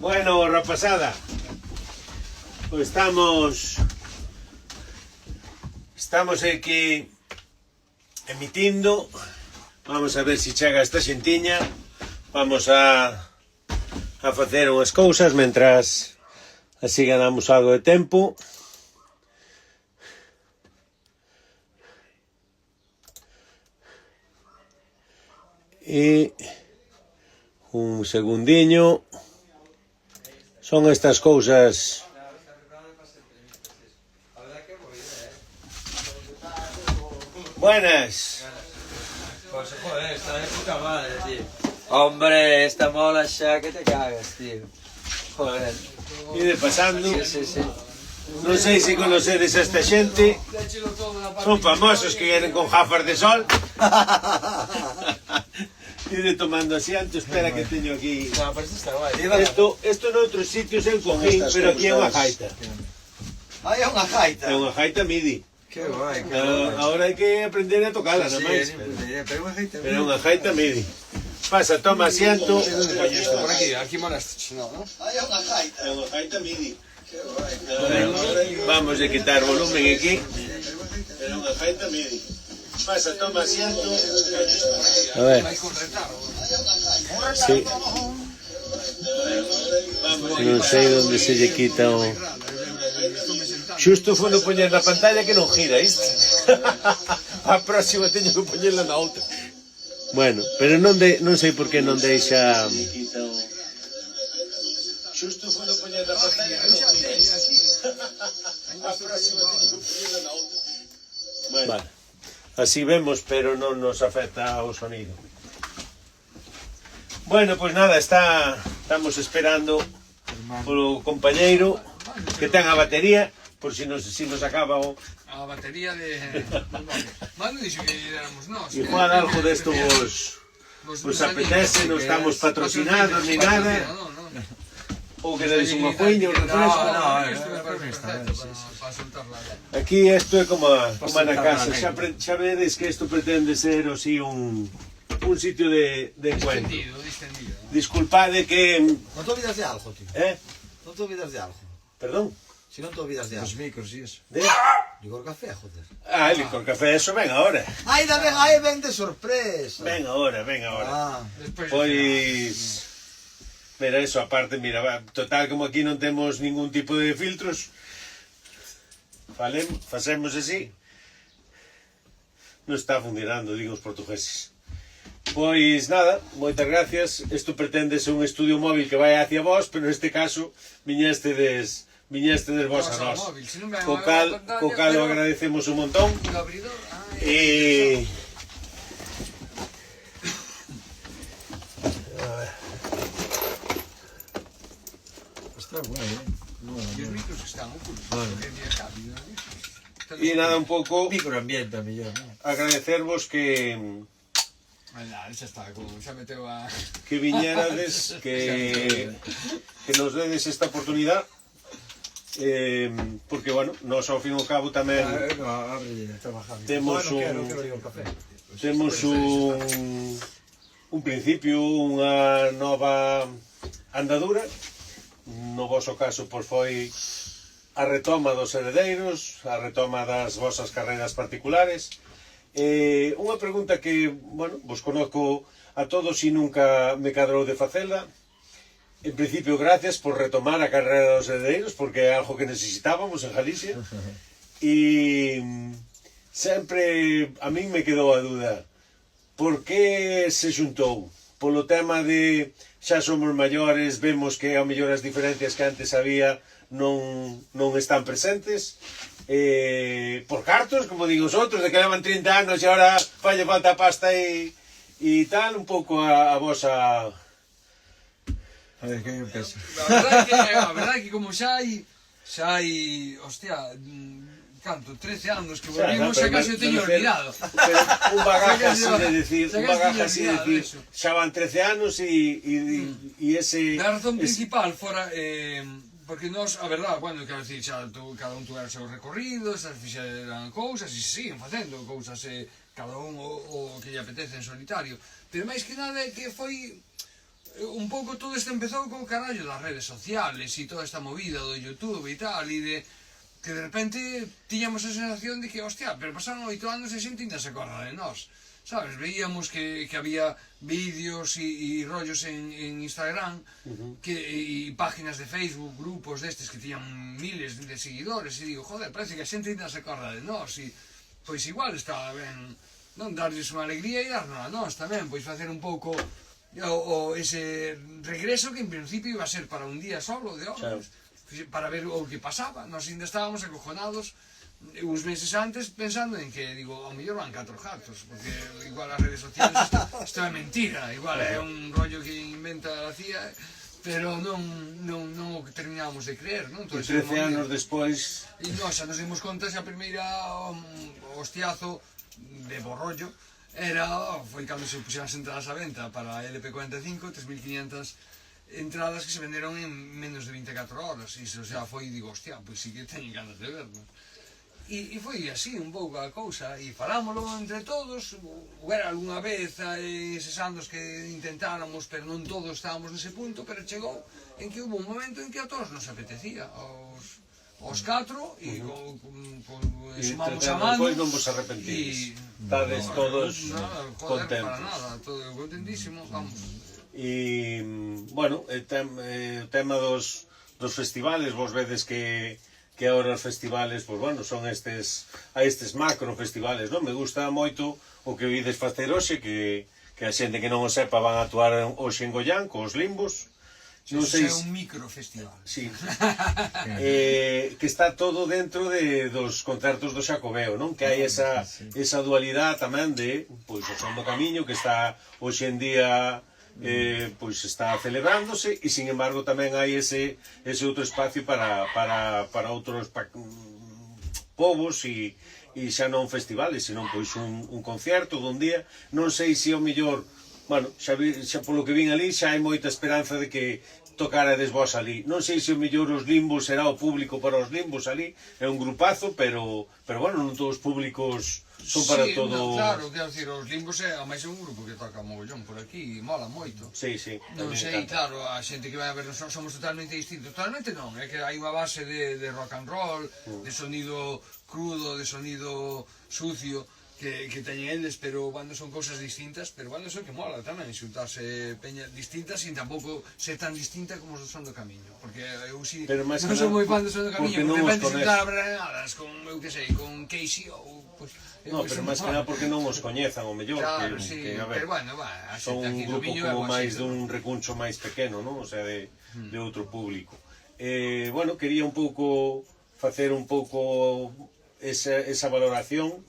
Bueno, rapazada, pues estamos aquí emitindo. Vamos a ver se chega esta xentiña. Vamos a facer unhas cousas mentras así ganamos algo de tempo. E un segundiño. Son estas cousas. Buenas. Pues joder, está de puta madre, tío. Hombre, esta mola xa que te cagas, tío. Joder. Ide pasando. Sí. Non sei se conocedes a esta xente. Son famosos que vienen con gafas de sol. Ide tomando asiento. Espera que teño aquí. No, pero esto está guay. Esto noutros sitios é un cojín, pero aquí é unha gaita. Ah, é unha gaita. É unha gaita MIDI. Que guay, que guay. Ahora hai que aprender a tocala, Sí, nada máis. pero unha gaita. Pero é unha gaita MIDI. Pasa, toma asiento. Por aquí molas. No, ¿no? Ah, é unha gaita. É unha gaita MIDI. Que guay. Vamos a quitar volumen aquí. Era unha gaita MIDI. Pasa, toma asiento. A ver. Sí. Non sei onde se lle quita o... Xusto foi no poñer na pantalla que non gira, isto. A próxima teño que poñerla na outra. Bueno, pero non sei por que non deixa... Xusto foi no poñer na pantalla que non gira. A próxima teño que poñerla na outra. Bueno, así vemos, pero non nos afecta o sonido. Bueno, pois nada, estamos esperando polo compañeiro que ten a batería, por si nos acaba o... A batería de... Mano dixo que éramos nós. Igual algo desto vos apetece, non estamos patrocinados ni nada. Ou que deis unha cuña, un refresco. Isto me parece perfecto para soltarla. Aquí isto é como na casa. Xa vedes que isto pretende ser así un sitio de encuentro. Distendido. Disculpade que... Non te olvidas de algo, tío. Non te olvidas de algo. Perdón? Si non te olvidas de algo. Os micros y eso. De... Licor café, joder. Ah, el licor café, eso ven ahora. Ai, ven de sorpresa. Ven ahora. Ah, Pois... Mira, eso aparte, mira, total, como aquí non temos ningún tipo de filtros, facemos así, non está funcionando, digo os portugueses. Pois nada, moitas gracias. Isto pretende ser un estudio móvil que vai hacia vos, pero neste caso viñestedes vos a nós. Co cal o agradecemos un montón. E... Está guay, E os micros están ocultos. E nada, un pouco Microambiente, a mellor, ¿no? agradecervos que Xa está, xa meteu a... que viñerades, que nos dedes esta oportunidade, porque, bueno, nos ao fin e ao cabo tamén temos un principio, unha nova andadura. No voso caso, pois foi a retoma dos heredeiros, a retoma das vosas carreiras particulares. Unha pregunta que, bueno, vos conozco a todos e nunca me cadrou de facela. En principio, gracias por retomar a carreira dos heredeiros, porque é algo que necesitábamos en Galicia. E sempre a min me quedou a dúda, por que se xuntou? Polo tema de xa somos maiores, vemos que ao mellor as diferencias que antes había non están presentes, por cartos, como digo os outros, de que levan 30 anos e agora falle falta pasta e tal, un pouco a vosa... A ver, que pensa. A verdade é que como xa hai, hostia, canto, 13 anos que volvimos, xa casi o teño olvidado. Pero un bagaje así de decir, xa van 13 anos e ese... A razón principal fora, porque nós, a verdade, bueno, quero dicir, xa cada un tuera os seus recorridos, xa fixeran cousas e siguen facendo cousas, cada un o que lle apetece en solitario, pero máis que nada é que foi un pouco todo isto empezou con o carallo das redes sociales e toda esta movida do YouTube e tal, e de que de repente tiñamos a sensación de que, hostia, pero pasaron 8 anos e xente ainda se acorda de nós, sabes? Veíamos que había vídeos e rollos en Instagram e páginas de Facebook, grupos destes que tiñan miles de seguidores, e digo, joder, parece que a xente ainda se acorda de nós, e pois igual estaba ben, non, darles unha alegría e darnos a nós tamén, pois facer un pouco ese regreso que en principio iba a ser para un día solo de horas, para ver o que pasaba. Nós ainda estábamos acojonados uns meses antes pensando en que, digo, ao mellor van 4 gatos, porque igual as redes sociales isto é mentira, igual é un rollo que inventa a CIA, pero non o que terminábamos de creer, non? E 13 anos despois... E nós xa nos dimos conta xa a primeira hostiazo de borrollo foi cando se puxeran as entradas á venta para a LP45, 3.500 entradas que se venderon en menos de 24 horas, e iso xa foi, digo, hostia, pois sí que teñen ganas de vernos. E foi así un pouco a cousa, e falámoslo entre todos, huera algunha vez eses anos que intentáramos, pero non todos estábamos nese punto, pero chegou en que hubo un momento en que a todos nos apetecía, aos 4, e sumamos a mano, pois non vos arrepentides, estades todos contentos. Para nada, todo contentísimo, vamos. E, bueno, o tema dos festivales, vos vedes que agora os festivales, pois, bueno, son estes macro festivales, non? Me gusta moito o que vides facer hoxe, que a xente que non o sepa van a actuar hoxe en Goián, cos Limbos. Non sei, é un microfestival. Sí. Que está todo dentro dos concertos do Xacobeo, non? Que hai esa dualidade tamén de, pois, o Son do Camiño, que está hoxe en día pois está celebrándose, e sin embargo tamén hai ese outro espacio para outros povos e xa non festivales, senón pois un concerto dun día. Non sei se o mellor, bueno, xa polo que vin ali xa hai moita esperanza de que tocarades vos ali. Non sei se o mellor os Limbos será o público para os Limbos ali, é un grupazo, pero bueno, non todos os públicos son para todo... Sí, claro, quero dicir, os Limbos é máis un grupo que toca mogollón por aquí, mola moito. Sí, sí. Non sei, claro, a xente que vai a ver somos totalmente distintos. Totalmente non, é que hai unha base de rock and roll, de sonido crudo, de sonido sucio, que teñen eles, pero cando son cousas distintas, pero cando son que mola tamén xuntarse peñas distintas sin tampouco ser tan distinta como os Son do Camiño, porque eu si non son moi fan do Son do Camiño, porque de repente xuntar a Branadas con, eu que sei, con Casey ou pues, no, pero máis que nada porque non os coñezan o mellor, claro, sí, a ver, pero bueno, son un grupo como máis dun recuncho máis pequeno, non? O sea, de outro público. Bueno, quería un pouco facer un pouco esa valoración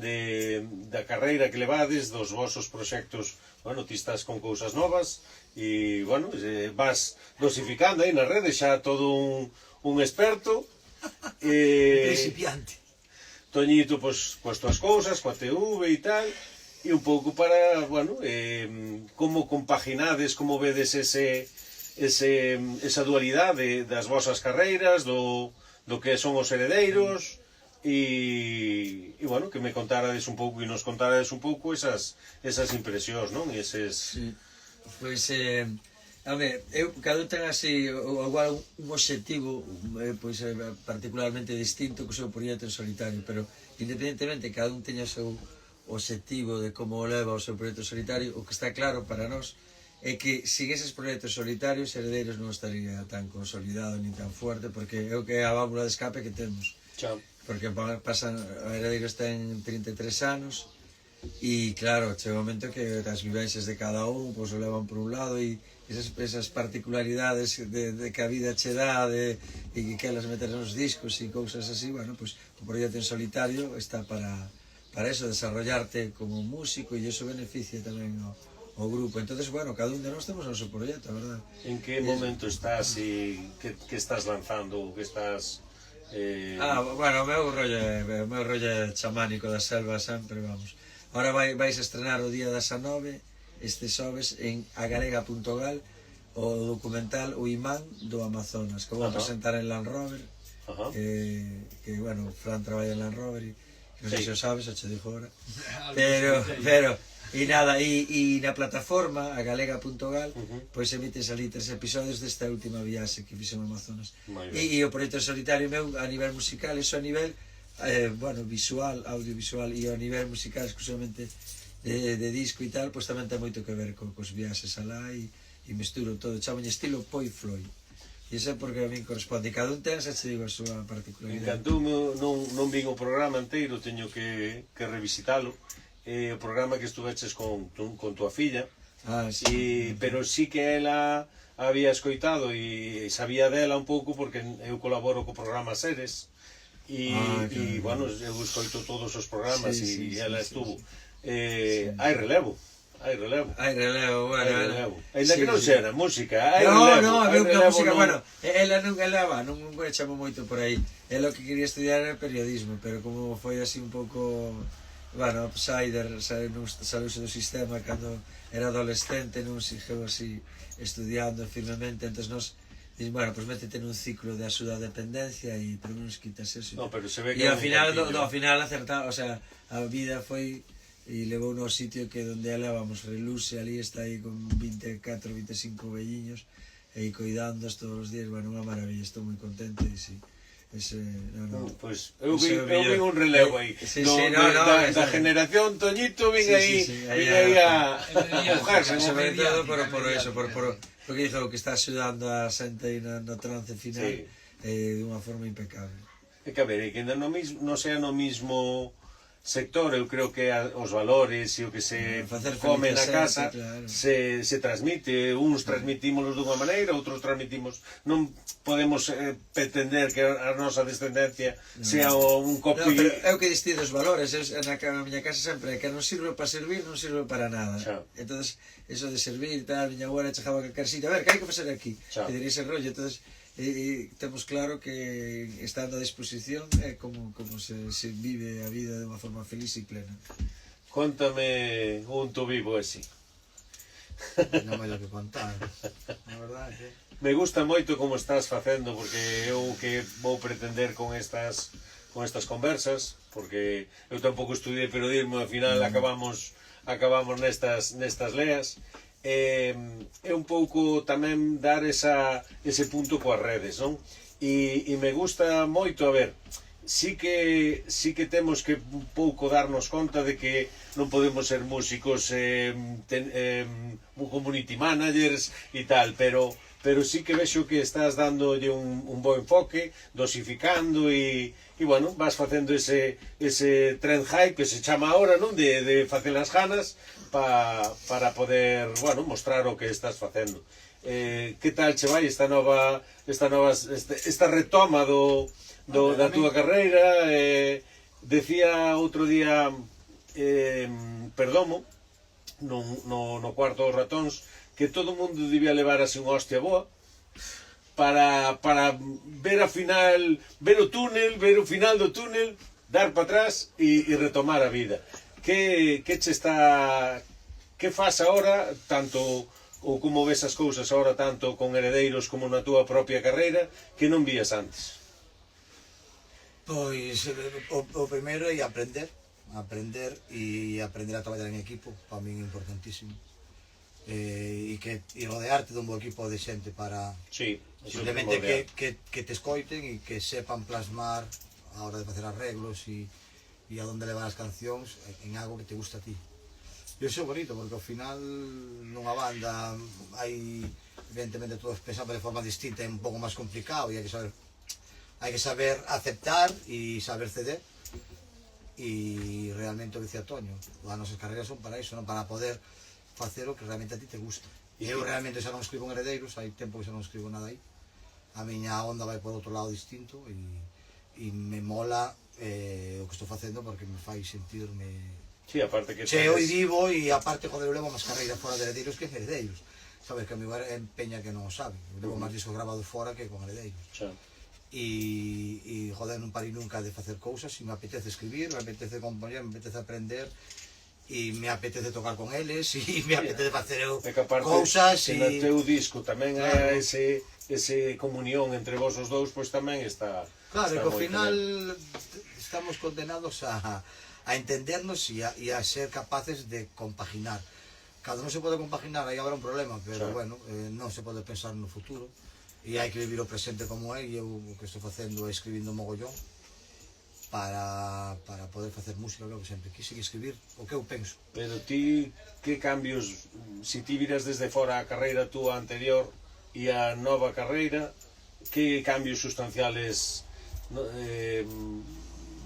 da carreira que levades, dos vosos proxectos. Bueno, ti estás con cousas novas e, bueno, vas dosificando aí nas redes, xa todo un experto. Principiante. Toñito, pois, coas túas cousas, coa TV e tal, e un pouco para, bueno, como compaginades, como vedes esa dualidade das vosas carreiras, do que son os heredeiros, e bueno, que me contarades un pouco e nos contarades un pouco esas impresións, non? Sí, pois, a ver, cada un ten así igual un obxectivo pois, particularmente distinto que o seu proxecto en solitario, pero independentemente cada un teña o seu obxectivo de como leva o seu proxecto solitario, o que está claro para nós é que sin eses proxectos solitarios Heredeiros non estaría tan consolidado ni tan fuerte, porque é o que é a válvula de escape que temos. Chao. Porque pasan, Heredeiros ten 33 anos e claro, chega un momento que as vivencias de cada un pois, o levan por un lado e esas particularidades de que a vida che dá e que elas meter nos discos e cousas así, bueno, pois o proxecto en solitario está para eso, desarrollarte como músico, e iso beneficia tamén o grupo. Entonces, bueno, cada un de nós temos o noso proxecto, a verdad. En que momento estás e que estás lanzando, que estás... Bueno, o meu rollo chamánico da selva sempre, vamos. Ahora vais a estrenar o día 19, este xoves, en agalega.gal, o documental O Imán do Amazonas, que vou a presentar en Land Rover, que, bueno, Fran traballa en Land Rover, e non sei se o sabes, o che dixo ahora, pero E nada, e na plataforma, a galega.gal, pois emites ali 3 episodios desta última viaxe que fixemos Amazonas. E o proxecto solitario meu, a nivel musical, iso a nivel, bueno, visual, audiovisual, e a nivel musical exclusivamente de disco e tal, pois tamén ten moito que ver cos viaxes alá e mesturo todo, chamo estilo Poi Floyd. E iso é porque a min corresponde, e cada un ten, xa te digo, a súa particularidade. Encantoume, non vin o programa inteiro, teño que revisitalo. O programa que estuveches con tua filla, Sí. pero sí que ela había escoitado e sabía dela un pouco porque eu colaboro co programa Seres e bueno, eu escoito todos os programas e ela estuvo. Hai relevo. Bueno, Ainda que non xera música, hai no, relevo. no, a hai ver, relevo, música, non. bueno, ela non me chamo moito por aí. Ela o que quería estudiar era periodismo, pero como foi así un pouco, bueno, outsider, salouse do sistema cando era adolescente, non sigueu así estudiando firmemente, entón nos dixen, bueno, pois métete nun ciclo de axuda a dependencia e por menos quitas eso. No, pero se ve que E é ao un final, cantillo. ao final acertaba, o sea, a vida foi e levou no sitio que donde ela, vamos, reluse ali, está aí con 24, 25 velliños e coidándoos todos os días, bueno, unha maravilla, estou moi contente e sí. Pois eu vin un relevo aí da generación Toñito, vin aí a mojarse sobre todo por eso, porque dixo que está axudando a xente aí no trance final de unha forma impecable. É que a ver, que non sea no mismo sector, eu creo que os valores e o que se come na casa se transmite, uns transmitímolos dunha maneira, outros transmitimos, non podemos pretender que a nosa descendencia sea un copy. No, pero é o que distingue os valores, na miña casa sempre que non sirve para servir, non sirve para nada. Entonces, eso de servir, tal, miña abuela chegaba a calcar sitio, a ver, que hai que facer aquí? Que diría ese rollo, entonces e temos claro que estando a disposición é como se vive a vida de unha forma feliz e plena. Contame un tu vivo ese. Non me lo que contar, na verdade que... Me gusta moito como estás facendo, porque eu que vou pretender con estas conversas, porque eu tampouco estudiei periodismo, ao final acabamos nestas leas. É un pouco tamén dar ese punto coas redes, non? E me gusta moito, a ver, sí que temos que un pouco darnos conta de que non podemos ser músicos, community managers e tal, pero sí que vexo que estás dándolle un bo enfoque, dosificando e bueno, vas facendo ese trend hype que se chama ahora, non? De facer as ganas para poder, bueno, mostrar o que estás facendo. Que tal che vai esta retoma da túa carreira? Decía outro día Perdomo no cuarto dos ratóns que todo o mundo debía levar así unha hostia boa para ver a final, ver o túnel, ver o final do túnel, dar para atrás e retomar a vida. Que faz agora, tanto ou como ves as cousas agora, tanto con Heredeiros como na túa propia carreira, que non vías antes? Pois o primeiro é aprender a traballar en equipo, para min é importantísimo. E rodearte dun bo equipo de xente para simplemente que te escoiten e que sepan plasmar a hora de facer arreglos e a onde levar as cancións en algo que te gusta a ti. E iso é bonito, porque ao final nunha banda hai, evidentemente, todos pensamos de forma distinta, é un pouco máis complicado e hai que saber aceptar e saber ceder. E realmente o que dicía Toño, as nosas carreiras son para iso, non para poder facer o que realmente a ti te gusta. E eu realmente xa non escribo en Heredeiros, hai tempo que xa non escribo nada aí. A miña onda vai por outro lado distinto e me mola o que estou facendo porque me fai sentirme cheo e vivo, e aparte, joder, eu levo máis carreiras fora de Heredeiros que en Heredeiros. Sabes que a mi é peña que non o sabe, eu levo máis discos grabados fora que con Heredeiros. E joder, non parei nunca de facer cousas, e me apetece escribir, me apetece compoñer, me apetece aprender, e me apetece tocar con eles, e me apetece facer cousas. E no teu disco tamén hai ese comunión entre vos os dous, pois tamén está... Claro, que ao final estamos condenados a a entendernos e a ser capaces de compaginar. Cando non se pode compaginar, aí habrá un problema, pero bueno, non se pode pensar no futuro e hai que vivir o presente como é, e eu o que estou facendo é escribindo mogollón para poder facer música, que sempre quise escribir o que eu penso. Pero ti, que cambios, se ti viras desde fora a carreira túa anterior e a nova carreira, que cambios sustanciales,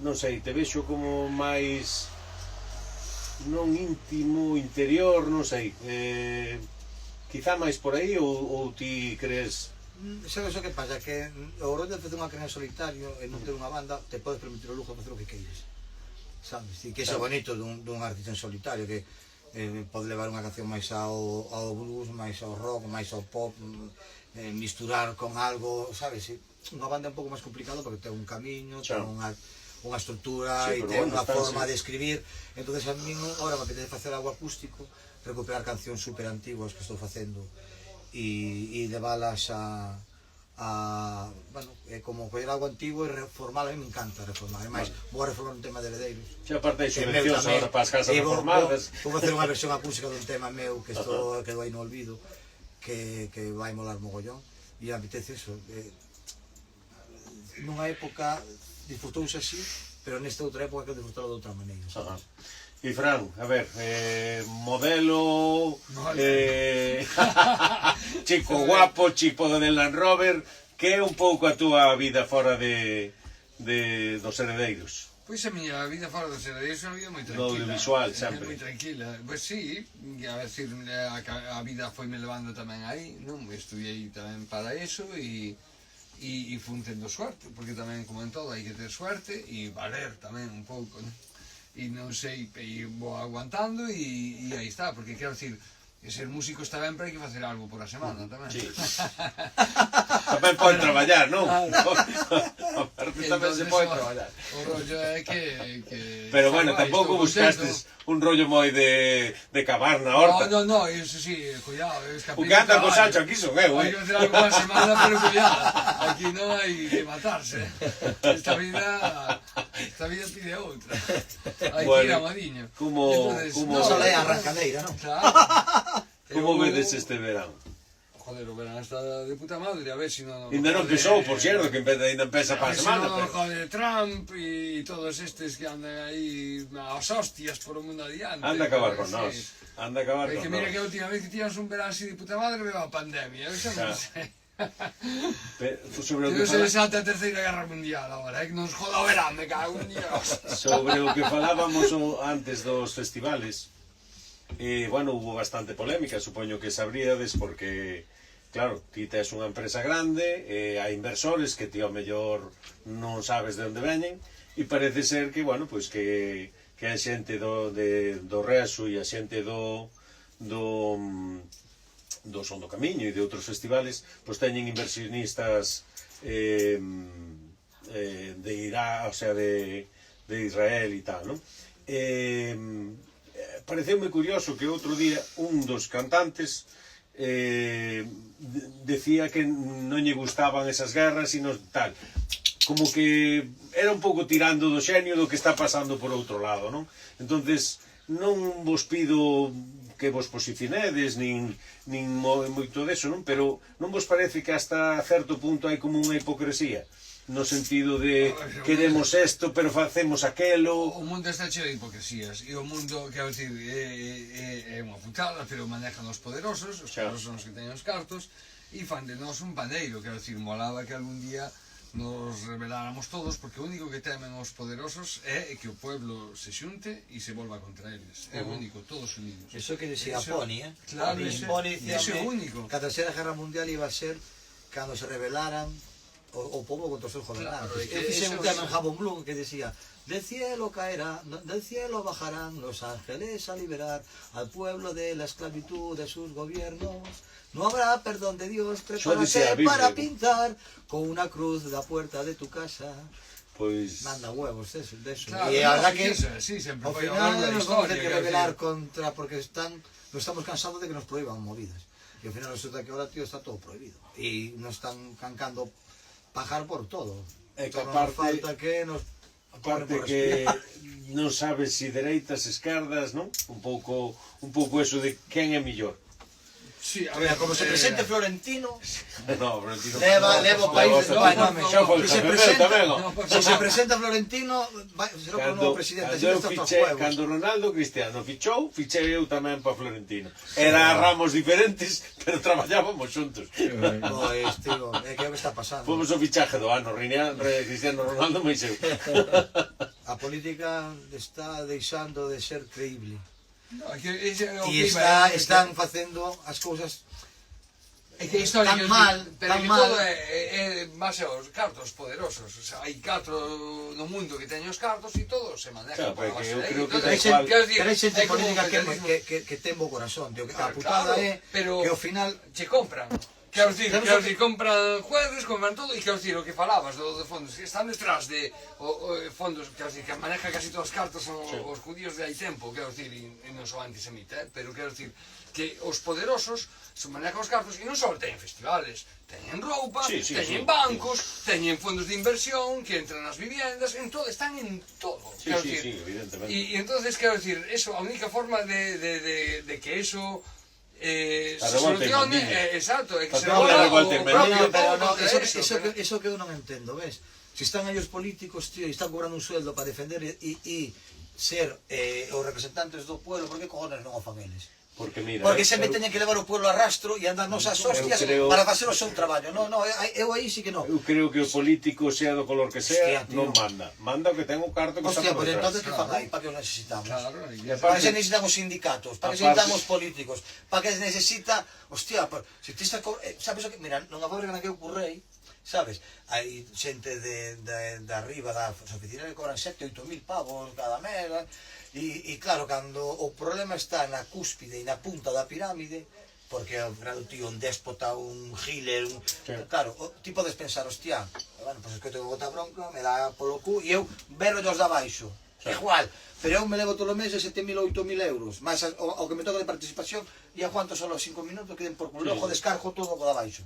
non sei, te vexo como máis, non íntimo, interior, non sei, quizá máis por aí, ou ti crees... Sabes o que pasa? Que o rollo de facer unha carreira en solitario e non ter unha banda, te podes permitir o lujo de facer o que queires, sabes? E que é bonito dun artista en solitario, que pode levar unha canción máis ao blues, máis ao rock, máis ao pop, misturar con algo, sabes? Unha banda é un pouco máis complicado porque ten un camiño, ten unha estrutura e ten unha forma de escribir. Entón, a mí agora me apetece facer algo acústico, recuperar cancións super antiguas que estou facendo e leválas bueno, como coller algo antigo e reformalo. A mí me encanta reformar, ademais vou a reformar un tema de Heredeiros, xa parte de subvencións agora para as casas reformadas. Vou facer unha versión acústica dun tema meu que quedou aí no olvido, que vai molar mogollón, e apetece eso. Nunha época disfrutouse así, pero nesta outra época que disfrutalo de outra maneira. E Fran, a ver, modelo, chico guapo, chico de Land Rover, que é un pouco a túa vida fora dos Heredeiros? Pois a miña vida fora dos Heredeiros é unha vida moi tranquila. No audiovisual, sempre. Moi tranquila. Pois sí, a decir, a vida foi me levando tamén aí, non? Estudiei tamén para eso e fun tendo suerte, porque tamén, como en todo, hai que ter suerte e valer tamén un pouco, non? E non sei, e vou aguantando e aí está, porque quero decir, ser músico está ben, pero hai que facer algo por a semana tamén. Sí. Tamén pode traballar, non? Aparte tamén se pode traballar. O rollo é que... Pero bueno, tampouco buscastes un rollo moi de cavar na horta. No, eso sí, cuidado, es que... O que anda co Sancho aquí son eu, Hai que facer algo por a semana, pero cuidado, aquí non hai que matarse. Esta vida pide outra. Hai que ir a Madiño. Como só é a arrancadeira, non? Claro. Como vedes este verán? Joder, o verán está de puta madre, a ver si non... Ainda non empezou, por certo, que ainda empeza para a semana. A ver se non joder Trump e todos estes que andan aí aos hostias por o mundo adiante. Anda a acabar con nós. Anda a acabar con nós. Que mira que a última vez que tíamos un verán así de puta madre veo a pandemia, eu xa non sei. Sobre o que se desata a terceira guerra mundial agora, que nos joda o verán, me cago en Dios. Sobre o que falábamos antes dos festivales, bueno, hubo bastante polémica, supoño que sabríades, porque, claro, ti tes unha empresa grande, hai inversores que ti ao mellor non sabes de onde veñen, e parece ser que, bueno, pois que a xente do Reso e a xente do Son do Camiño e de outros festivales, pois teñen inversionistas de Irán, o sea, de Israel e tal, non? Pareceume curioso que outro día un dos cantantes decía que non lle gustaban esas guerras e non tal, como que era un pouco tirando do xenio do que está pasando por outro lado, non? Entonces non vos pido que vos posicionedes nin moito deso, non? Pero non vos parece que hasta certo punto hai como unha hipocresía? No sentido de queremos isto, pero facemos aquelo. O mundo está cheo de hipocresías, e o mundo, quero dicir, é unha putada, pero manejan os poderosos son os que teñen os cartos, e fan de nós un pandeiro, quero dicir, molaba que algún día nos rebeláramos todos, porque o único que temen os poderosos é que o pueblo se xunte e se volva contra eles. É o único, todos unidos. Eso que decía Pony, Claro, Pony é o único. Que a terceira guerra mundial iba a ser cando se rebelaran o povo contra os seus gobernantes. Eu fixe un tema en Jabón Blum que decía: del cielo caerá, del cielo bajarán los ángeles a liberar al pueblo de la esclavitud de sus gobiernos. No habrá perdón de Dios, prepárate para pintar con una cruz la puerta de tu casa. Pois... Manda huevos, eso. Claro, e a verdad que sí, sempre ao foi final a nos vamos a ter historia, que rebelar contra, porque nos estamos cansados de que nos prohíban movidas. E ao final resulta que ahora, tío, está todo prohibido. E nos están cancando pajar por todo. É que non nos falta que nos Aparte que non sabes si dereitas, esquerdas, non? Un pouco eso de quen é mellor. Sí, a Mira, ver, como se presente Florentino, No, Florentino. leva o país de España. Xa foi Se campeón tamén, ó. si se presenta Florentino, será o novo presidente. Cando Ronaldo Cristiano fichei eu tamén para Florentino. Era ramos diferentes, pero traballábamos xuntos. Pois, tío, é que é o que está pasando. Fomos o fichaje do ano, Cristiano Ronaldo máis eu. A política está deixando de ser creíble. E están facendo as cousas é que a historia tan que mal, pero tan que mal. todo é base aos cartos poderosos. O sea, hai catro no mundo que teñen os cartos e todo se maneja Claro, por a porque base eu de aí. creo que Entonces, da igual. Pero hai xente é como política o capitalismo. que ten bo corazón, tío, que a Claro, putada é pero que ao final che compran. Quero dicir, compran jueces, compran todo, e quero dicir, o que falabas de fondos que están detrás de fondos, quero dicir, que maneja casi todas as cartas son os judíos de hai tempo, quero dicir, e non sou antisemita, pero quero dicir que os poderosos se manejan os cartos e non só teñen festivales, teñen roupa, teñen bancos, teñen fondos de inversión que entran nas viviendas, en todo, están en todo. Sí, evidentemente. E entonces, quero dicir, eso, a única forma de que eso se solucione, exacto, é que se eso que eu non entendo, ves? Se están aí os políticos, tío, e están cobrando un sueldo para defender e ser os representantes do pueblo, por que cojones non o fan eles? Porque mira, Porque sempre teñen que levar o pueblo a rastro e andarnos as hostias para facer o seu traballo. Non, eu aí sí que non. Eu creo que o político, sea do color que sea, non manda. Manda o que ten o carto que está Hostia, por pues detrás. entonces que fan aí? Para que os necesitamos? Claro, Para que se necesitan os sindicatos, para que se necesitan os políticos, para que se necesita... Hostia, se ti está... Sabes o que... Mira, nunha fábrica na que eu currei, sabes? Hai xente de arriba das oficinas que cobran 7, 8 mil pavos cada mes, e claro, cando o problema está na cúspide e na punta da pirámide, porque o grado tío un déspota, un giler, claro, ti podes pensar, hostia, bueno, pois es que tengo que botar bronca, me dá polo cu, e eu vero os da baixo, igual, pero eu me levo todos os meses 7.000 ou 8.000 euros, máis o que me toca de participación, e aguanto solo 5 minutos, queden por culo, logo descargo todo o da baixo.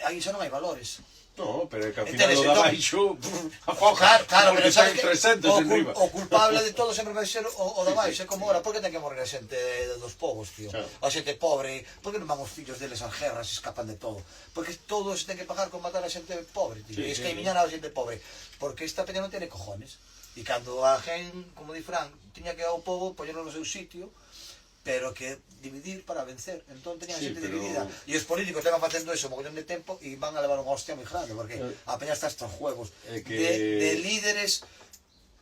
Aí xa non hai valores. No, pero é que ao final o da baixo afoga, claro, pero sabes que 300 en riba. O culpable de todo sempre vai ser o da baixo, é como ora, por que ten que morrer a xente dos povos, tío? A xente pobre, por que non van os fillos deles ás guerras e escapan de todo? Porque todo se ten que pagar con matar a xente pobre, tío, e escaimiñar a xente pobre, porque esta peña non tiene cojones. E cando a gen, como di Fran, tiña que ao povo poñerlo no seu sitio, pero que dividir para vencer. Entón tenían xente dividida. E os políticos levan facendo eso mogollón de tempo e van a levar unha hostia moi grande, porque a peña está estos juegos de líderes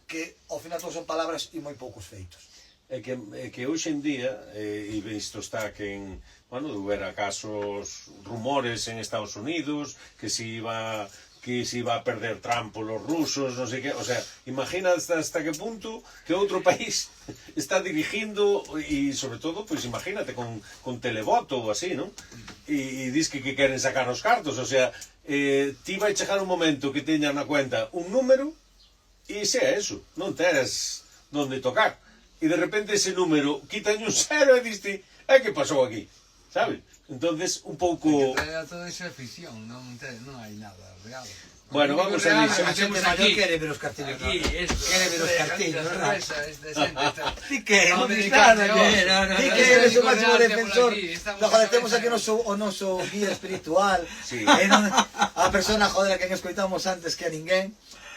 que ao final todos son palabras e moi poucos feitos. É que hoxe en día, e isto está que en, bueno, houbera casos, rumores en Estados Unidos, que se iba a perder Trump polos rusos, non sei que, o sea, imagina hasta que punto que outro país está dirigindo, e sobre todo, pois imagínate, con televoto ou así, non? E dis que queren sacar os cartos, o sea, ti vai chegar un momento que teñan na cuenta un número, e sea eso, non teres donde tocar, e de repente ese número quitan un cero e diste, que pasou aquí? Sabes? Entonces, un pouco... Todo iso é ficción, non hai nada real. Bueno, vamos a ver. A xente mayor quere ver os cartillos. Quere ver os cartillos, verdad? Ti que, non dis nada, ti que eres o máximo defensor. Joder, temos aquí o noso guía espiritual. A persona, joder, a quen escoitamos antes que a ninguén.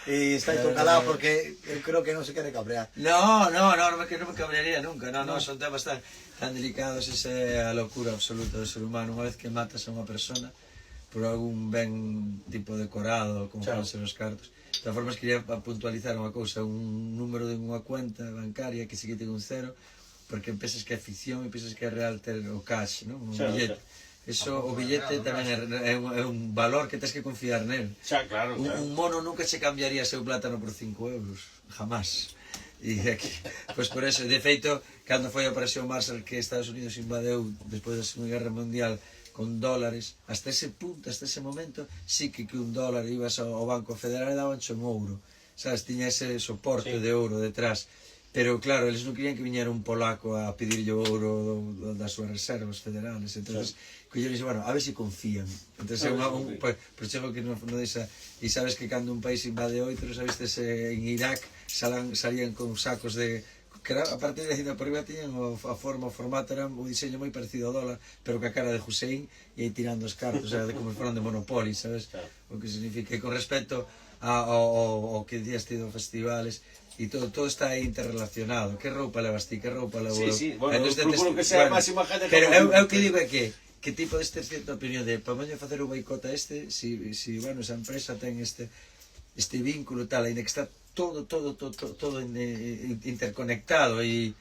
E está calado porque eu creo que non se quere cabrear. No, que non me cabrearía nunca. No, son temas tan delicados, esa é a locura absoluta do ser humano. Unha vez que matas a unha persona por algún ben tipo decorado, como fan ser os cartos. De todas formas, quería puntualizar unha cousa, un número de unha cuenta bancaria que se quite un cero, porque pensas que é ficción e pensas que é real ter o cash, non? Un billete. Eso, o billete tamén é un valor que tens que confiar nel. Claro. Un mono nunca se cambiaría seu plátano por 5 euros, jamás. E aquí, pois por eso, de feito, cando foi a Operación Marshall que Estados Unidos invadeu despois da Segunda Guerra Mundial con dólares, hasta ese punto, hasta ese momento, sí que un dólar ibas ao Banco Federal e daban un ouro, sabes, tiña ese soporte de ouro detrás. Pero claro, eles non querían que viñera un polaco a pedirlle o ouro das súas reservas federales, entonces colleron e bueno, a ver se confían. Entonces pues chego que non deixa, e sabes que cando un país invade outro, sabes en Irak salían con sacos de que a partir de por arriba tiñan a forma, o formato era un diseño moi parecido ao dólar, pero que a cara de Hussein e aí tirando os cartos, como se foran de Monopoly, sabes? O que significa, e con respecto ao que días tido festivales, e todo está aí interrelacionado. Que roupa levas ti, que roupa levo eu? Sí, bueno, procuro que sea a máxima galla. Pero eu que digo é que tipo deste cierta opinión de para maño facer o boicot a si bueno, esa empresa ten este vínculo tal, ainda que está todo interconectado e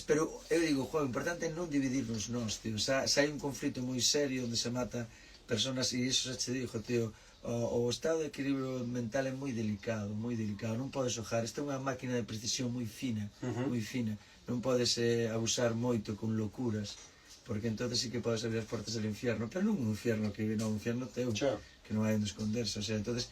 pero eu digo, o importante é non dividirnos nós, tío. Se hai un conflito moi serio onde se mata personas, e iso xa te digo, tío, o estado de equilibrio mental é moi delicado, non podes ojar, esta é unha máquina de precisión moi fina, non podes abusar moito con locuras, porque entonces sí que podes abrir as portas del infierno, pero non un infierno que non un infierno teu, que non hai onde esconderse, o sea, entonces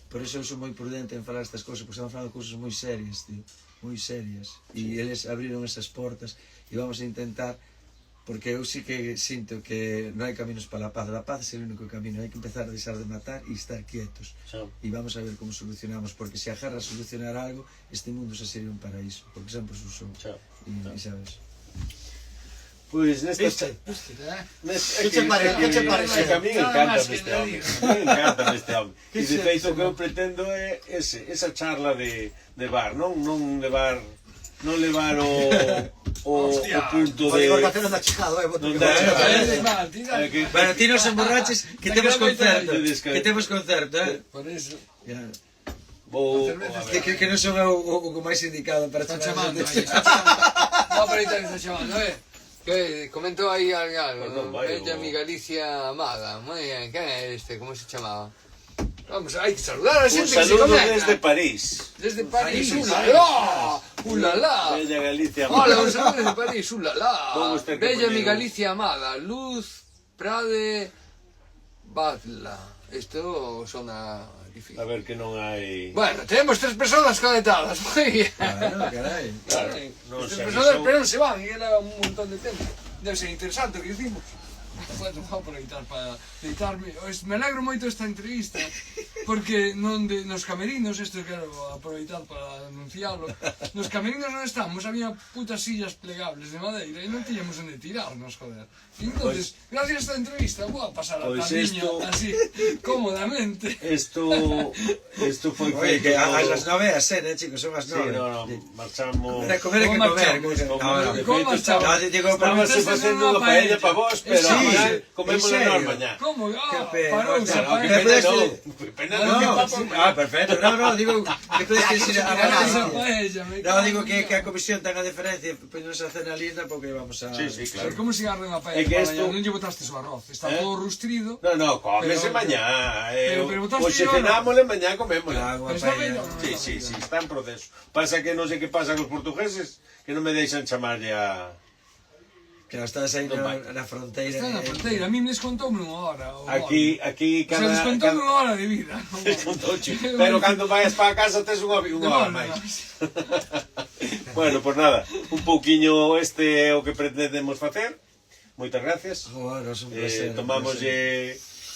por eso eu sou moi prudente en falar estas cousas, porque estamos falando de cousas moi serias, tío, moi serias, e eles abriron esas portas e vamos a intentar. Porque eu sí que sinto que non hai caminos para a paz é o único camino, hai que empezar a deixar de matar e estar quietos. E vamos a ver como solucionamos, porque se a guerra solucionar algo, este mundo se sería un paraíso, porque sempre se usou. E sabes? Pois ¿Viste? Que te parece? A mí me encanta este home. E de feito o que eu pretendo é esa charla de bar, non levar o punto de... Bueno, ti non se emborraches, que temos concerto, Por eso. Que non son o máis indicado para Está chamando aí. No, pero aí está chamando, Que comentó ahí algo, Perdón, ¿no? Bella mi Galicia amada. Muy bien, ¿quién es este? ¿Cómo se llamaba? Vamos, hay que saludar a la Un gente que se saludo conecta. desde París. Desde París, ulala, ulala. Bella Galicia. Hola, un saludo desde París, ulala. ¿Cómo está el Bella mi compañero? Galicia amada. Luz Prade Batla. Esto suena difícil. A ver que non hai... Bueno, tenemos 3 personas conectadas. Muy bien. Bueno, carai. Claro, non Estas se personas, avisou. pero non se van, e era un montón de tempo. Debe ser interesante o que hicimos. Bueno, vou aproveitar para deitarme. Me alegro moito esta entrevista, porque nos camerinos, isto quero aproveitar para anunciarlo, nos camerinos non estamos, había putas sillas plegables de madeira e non tiñamos onde tirarnos, joder. E entonces, gracias a esta entrevista, vou a pasar a tardiño así, cómodamente. Isto foi Oye, feito... que a las 9 a ser, chicos, son as 9. Sí, no, marchamos... Comer hai que comer. ¿Cómo marchamos? Estábase facendo unha paella para vos, pero Sí, comemos en nós serio. mañá. Como? No, Parouse, que pena non. Perfecto. No, digo que podes decir a esa paella, me No, digo que a comisión ten a diferencia, pois non se hace na linda porque vamos a... Sí, claro. Como se agarra unha paella É que para esto- mañá? Non lle botaste o arroz, está todo rustrido. No, cómese Pero- mañá. pero botaste Hoxe yo, no? cenámosle, mañá comémosle. Agua, Pero está paella. ben, Sí, está en proceso. Pasa que non sei que pasa cos portugueses, que non me deixan chamarlle a... Que estás aí Non vai. na fronteira. Está na fronteira, a mí me descontoume unha hora. Aquí O sea, cada... descontoume unha hora de vida. Descontouche. Pero cando vayas para casa tes unha hora máis. Bueno, pues nada, un pouquiño este é o que pretendemos facer. Moitas gracias. Joder, é un placer.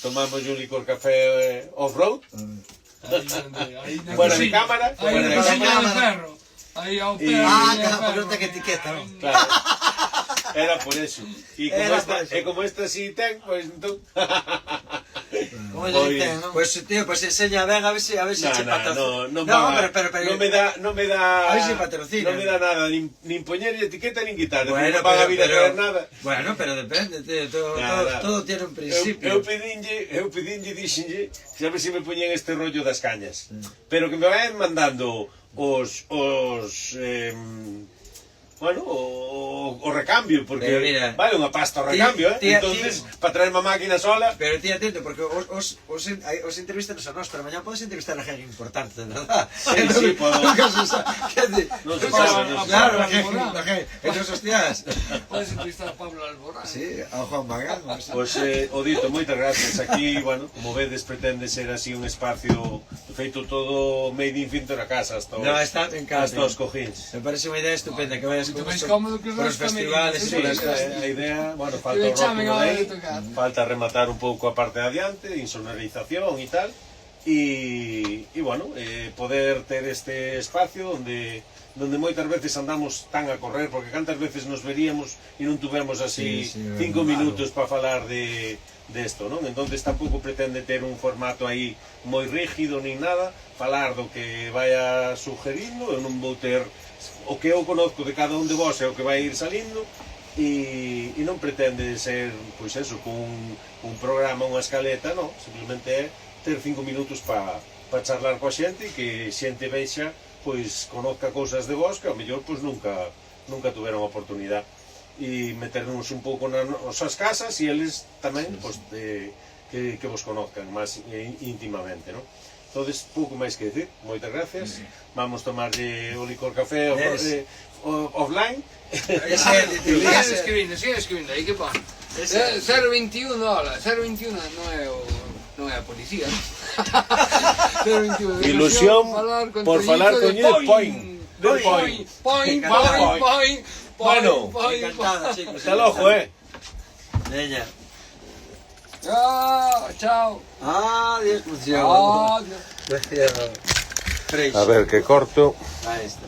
Tomamos un licor café off-road. Aí na Fuera de cociña. cámara, Aí fuera na de cociña cámara. do perro. Aí ao Y- perro. Ah, aí ao claro, porque perro. non ten etiqueta, non? Claro. Era por eso. E como esta si ten, pois entón... Como lle Pois- ten, non? Pois, tío, enseña ben, a ver se che patrocina. No, pero... non me dá... A ver se patrocina. Non me dá nada, nin poñer etiqueta, nin quitar. Bueno, Non van a vir a traer nada. Bueno, pero depende, tío, todo tiene un principio. Eu pedinlle, dixenlle, sabe se me poñen este rollo das cañas. Pero que me vayan mandando o recambio, porque Pero mira, vale unha pasta o recambio, entonces, para traer unha máquina sola... Pero ti atento, porque os entrevistas a nós, pero mañá podes entrevistar a gente importante, de verdad. Sí, podo. Non se sabe, non se Claro, sabe. la gente, esos hostias. Podes entrevistar a Pablo Alborán. Sí, a Juan Magán. Pois, o dito, moitas gracias. Aquí, bueno, como vedes, pretende ser así un espacio feito todo made in Cinto na casa, hasta No, está en casa. os cojins. Me parece unha idea estupenda que vayas Moito con máis esto cómodo que os por os resto festivales tamén, e por sí, as A idea, bueno, falta Que o me chamen rótulo a hora de aí, de tocar. falta rematar un pouco a parte de adiante, insonorización e tal, e bueno, poder ter este espacio onde moitas veces andamos tan a correr, porque cantas veces nos veríamos e non tuvemos así Sí, 5 claro. minutos para falar de esto, non? Entonces tampouco pretende ter un formato aí moi rígido nin nada, falar do que vaya sugerindo, eu non vou ter o que eu conozco de cada un de vos é o que vai ir salindo, e non pretende ser, pois eso, con un programa, unha escaleta, non, simplemente é ter 5 minutos para charlar coa xente e que xente vexa, pois conozca cousas de vos que ao mellor pois nunca tuveron oportunidade, e meternos un pouco nas nosas casas e eles tamén pois, que vos conozcan máis íntimamente, non? Entonces, pouco máis que decir, moitas gracias, vamos tomarlle o licor café offline. Sigue escribindo, aí que pon. 021 dólares, 021 non é a policía. 021 Ilusión por falar con Point. Bueno, Encantado, chicos. hasta logo, Veña. Chao. Adiós, función. Adiós. Freixo. A ver, que corto. Ahí está.